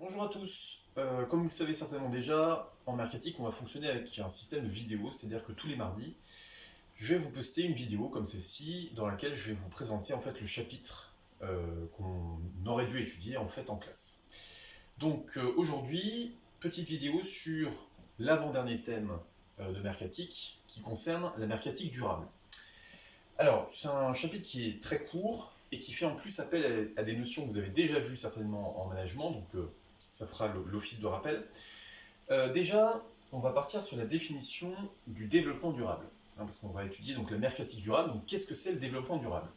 Bonjour à tous. Comme vous le savez certainement déjà, en Mercatic, on va fonctionner avec un système de vidéo, c'est-à-dire que tous les mardis, je vais vous poster une vidéo comme celle-ci, dans laquelle je vais vous présenter en fait le chapitre qu'on aurait dû étudier en fait en classe. Donc aujourd'hui, petite vidéo sur l'avant-dernier thème de Mercatic, qui concerne la Mercatic durable. Alors, c'est un chapitre qui est très court et qui fait en plus appel à des notions que vous avez déjà vues certainement en management, donc ça fera l'office de rappel. Déjà, on va partir sur la définition du développement durable, parce qu'on va étudier donc la mercatique durable. Donc, qu'est-ce que c'est le développement durable?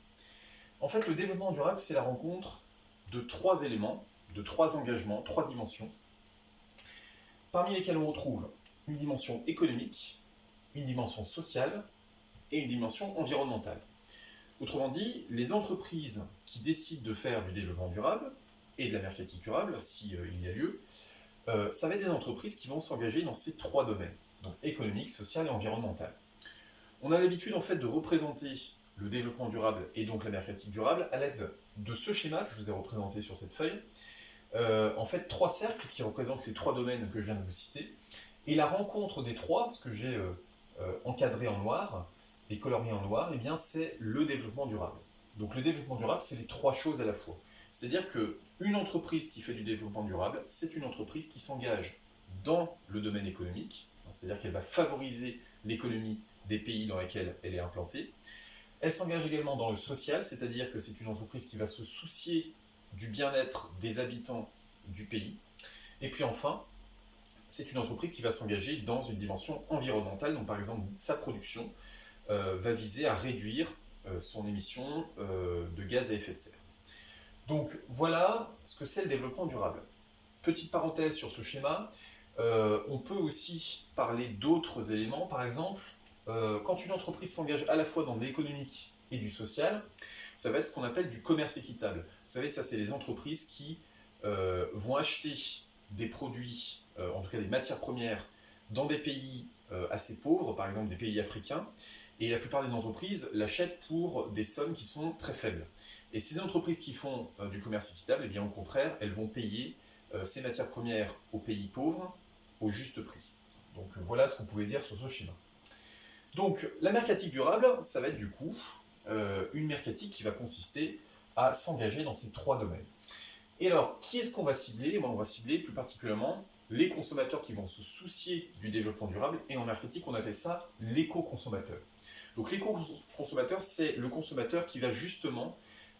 En fait, le développement durable, c'est la rencontre de trois éléments, de trois engagements, trois dimensions, parmi lesquels on retrouve une dimension économique, une dimension sociale et une dimension environnementale. Autrement dit, les entreprises qui décident de faire du développement durable et de la mercatique durable, s'il y a lieu, ça va être des entreprises qui vont s'engager dans ces trois domaines, donc économique, social et environnemental. On a l'habitude en fait de représenter le développement durable et donc la mercatique durable à l'aide de ce schéma que je vous ai représenté sur cette feuille. En fait, trois cercles qui représentent les trois domaines que je viens de vous citer, et la rencontre des trois, ce que j'ai encadré en noir et colorié en noir, eh bien c'est le développement durable. Donc le développement durable, c'est les trois choses à la fois. C'est-à-dire qu'une entreprise qui fait du développement durable, c'est une entreprise qui s'engage dans le domaine économique, c'est-à-dire qu'elle va favoriser l'économie des pays dans lesquels elle est implantée. Elle s'engage également dans le social, c'est-à-dire que c'est une entreprise qui va se soucier du bien-être des habitants du pays. Et puis enfin, c'est une entreprise qui va s'engager dans une dimension environnementale, donc par exemple sa production va viser à réduire son émission de gaz à effet de serre. Donc voilà ce que c'est le développement durable. Petite parenthèse sur ce schéma, on peut aussi parler d'autres éléments, par exemple, quand une entreprise s'engage à la fois dans l'économique et du social, ça va être ce qu'on appelle du commerce équitable. Vous savez, ça c'est les entreprises qui vont acheter des produits, en tout cas des matières premières, dans des pays assez pauvres, par exemple des pays africains, et la plupart des entreprises l'achètent pour des sommes qui sont très faibles. Et ces entreprises qui font du commerce équitable, eh bien, au contraire, elles vont payer ces matières premières aux pays pauvres au juste prix. Donc voilà ce qu'on pouvait dire sur ce schéma. Donc la mercatique durable, ça va être du coup une mercatique qui va consister à s'engager dans ces trois domaines. Et alors, qui est-ce qu'on va cibler? On va cibler plus particulièrement les consommateurs qui vont se soucier du développement durable, et en marketing, on appelle ça l'éco-consommateur. Donc l'éco-consommateur, c'est le consommateur qui va justement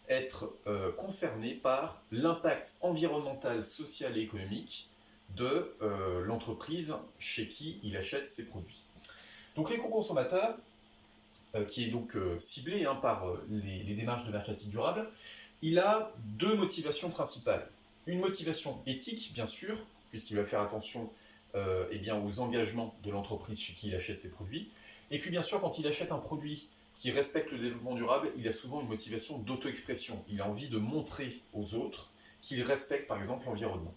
être concerné par l'impact environnemental, social et économique de l'entreprise chez qui il achète ses produits. Donc l'éco-consommateur, qui est donc ciblé par les démarches de marketing durable, il a deux motivations principales. Une motivation éthique, bien sûr, puisqu'il va faire attention aux engagements de l'entreprise chez qui il achète ses produits. Et puis bien sûr, quand il achète un produit qui respecte le développement durable, il a souvent une motivation d'auto-expression. Il a envie de montrer aux autres qu'il respecte par exemple l'environnement.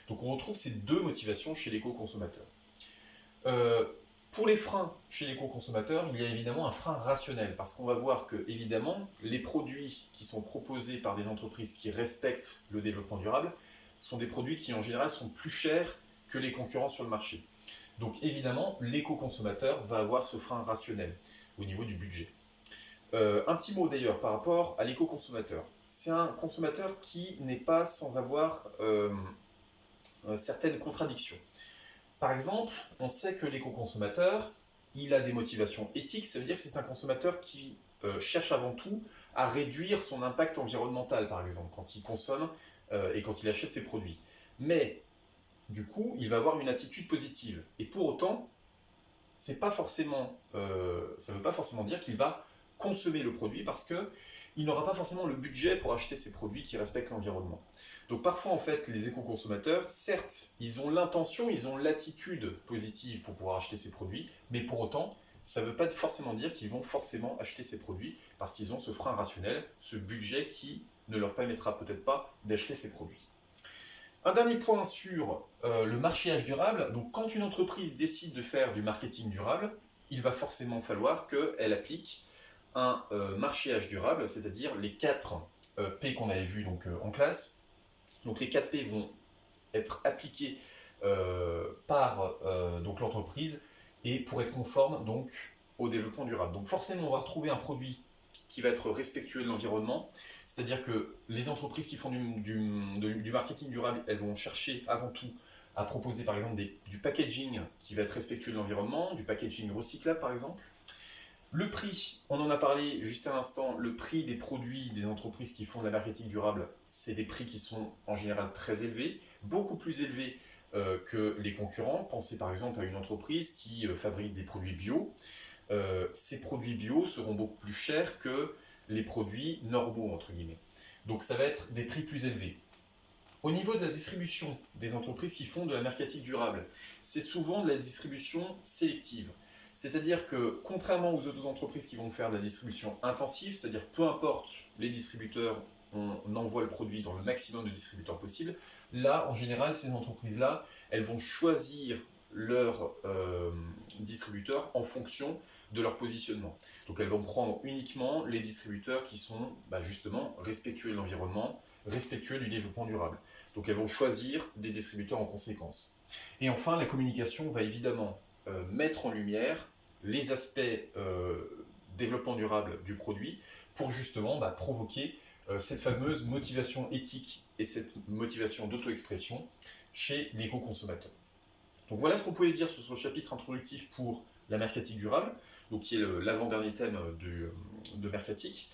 Donc on retrouve ces deux motivations chez l'éco-consommateur. Pour les freins chez l'éco-consommateur, il y a évidemment un frein rationnel, parce qu'on va voir que, évidemment, les produits qui sont proposés par des entreprises qui respectent le développement durable sont des produits qui, en général, sont plus chers que les concurrents sur le marché. Donc, évidemment, l'éco-consommateur va avoir ce frein rationnel au niveau du budget. Un petit mot d'ailleurs par rapport à l'éco-consommateur. C'est un consommateur qui n'est pas sans avoir certaines contradictions. Par exemple, on sait que l'éco-consommateur, il a des motivations éthiques, ça veut dire que c'est un consommateur qui cherche avant tout à réduire son impact environnemental, par exemple, quand il consomme et quand il achète ses produits. Mais, du coup, il va avoir une attitude positive. Et pour autant, ça ne veut pas forcément dire qu'il va consommer le produit parce qu'il n'aura pas forcément le budget pour acheter ces produits qui respectent l'environnement. Donc parfois, en fait, les éco-consommateurs, certes, ils ont l'intention, ils ont l'attitude positive pour pouvoir acheter ces produits, mais pour autant, ça ne veut pas forcément dire qu'ils vont forcément acheter ces produits parce qu'ils ont ce frein rationnel, ce budget qui ne leur permettra peut-être pas d'acheter ces produits. Un dernier point sur le marchéage durable. Donc, quand une entreprise décide de faire du marketing durable, il va forcément falloir qu'elle applique un marchéage durable, c'est-à-dire les 4 P qu'on avait vus donc, en classe. Donc, les 4 P vont être appliqué par donc l'entreprise et pour être conforme donc au développement durable. Donc forcément, on va retrouver un produit qui va être respectueux de l'environnement, c'est-à-dire que les entreprises qui font du marketing durable, elles vont chercher avant tout à proposer par exemple du packaging qui va être respectueux de l'environnement, du packaging recyclable par exemple. Le prix, on en a parlé juste à l'instant, le prix des produits des entreprises qui font de la marketing durable, c'est des prix qui sont en général très élevés, beaucoup plus élevés que les concurrents. Pensez par exemple à une entreprise qui fabrique des produits bio. Ces produits bio seront beaucoup plus chers que les produits normaux, entre guillemets. Donc ça va être des prix plus élevés. Au niveau de la distribution des entreprises qui font de la marketing durable, c'est souvent de la distribution sélective. C'est-à-dire que, contrairement aux autres entreprises qui vont faire de la distribution intensive, c'est-à-dire peu importe les distributeurs, on envoie le produit dans le maximum de distributeurs possible, là, en général, ces entreprises-là, elles vont choisir leurs distributeurs en fonction de leur positionnement. Donc elles vont prendre uniquement les distributeurs qui sont justement respectueux de l'environnement, respectueux du développement durable. Donc elles vont choisir des distributeurs en conséquence. Et enfin, la communication va évidemment mettre en lumière les aspects développement durable du produit pour justement provoquer cette fameuse motivation éthique et cette motivation d'auto-expression chez l'éco-consommateur. Donc voilà ce qu'on pouvait dire sur ce chapitre introductif pour la mercatique durable, donc qui est l'avant-dernier thème de mercatique.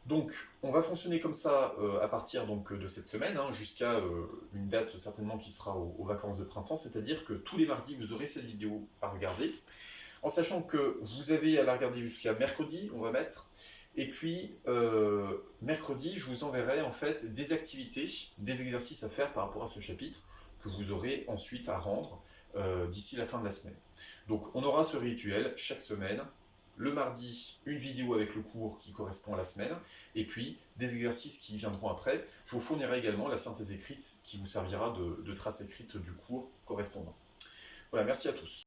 Donc on va fonctionner comme ça à partir donc, de cette semaine, jusqu'à une date certainement qui sera aux vacances de printemps, c'est-à-dire que tous les mardis vous aurez cette vidéo à regarder, en sachant que vous avez à la regarder jusqu'à mercredi, on va mettre, et puis mercredi je vous enverrai en fait des activités, des exercices à faire par rapport à ce chapitre, que vous aurez ensuite à rendre d'ici la fin de la semaine. Donc on aura ce rituel chaque semaine, le mardi, une vidéo avec le cours qui correspond à la semaine, et puis des exercices qui viendront après. Je vous fournirai également la synthèse écrite qui vous servira de trace écrite du cours correspondant. Voilà, merci à tous.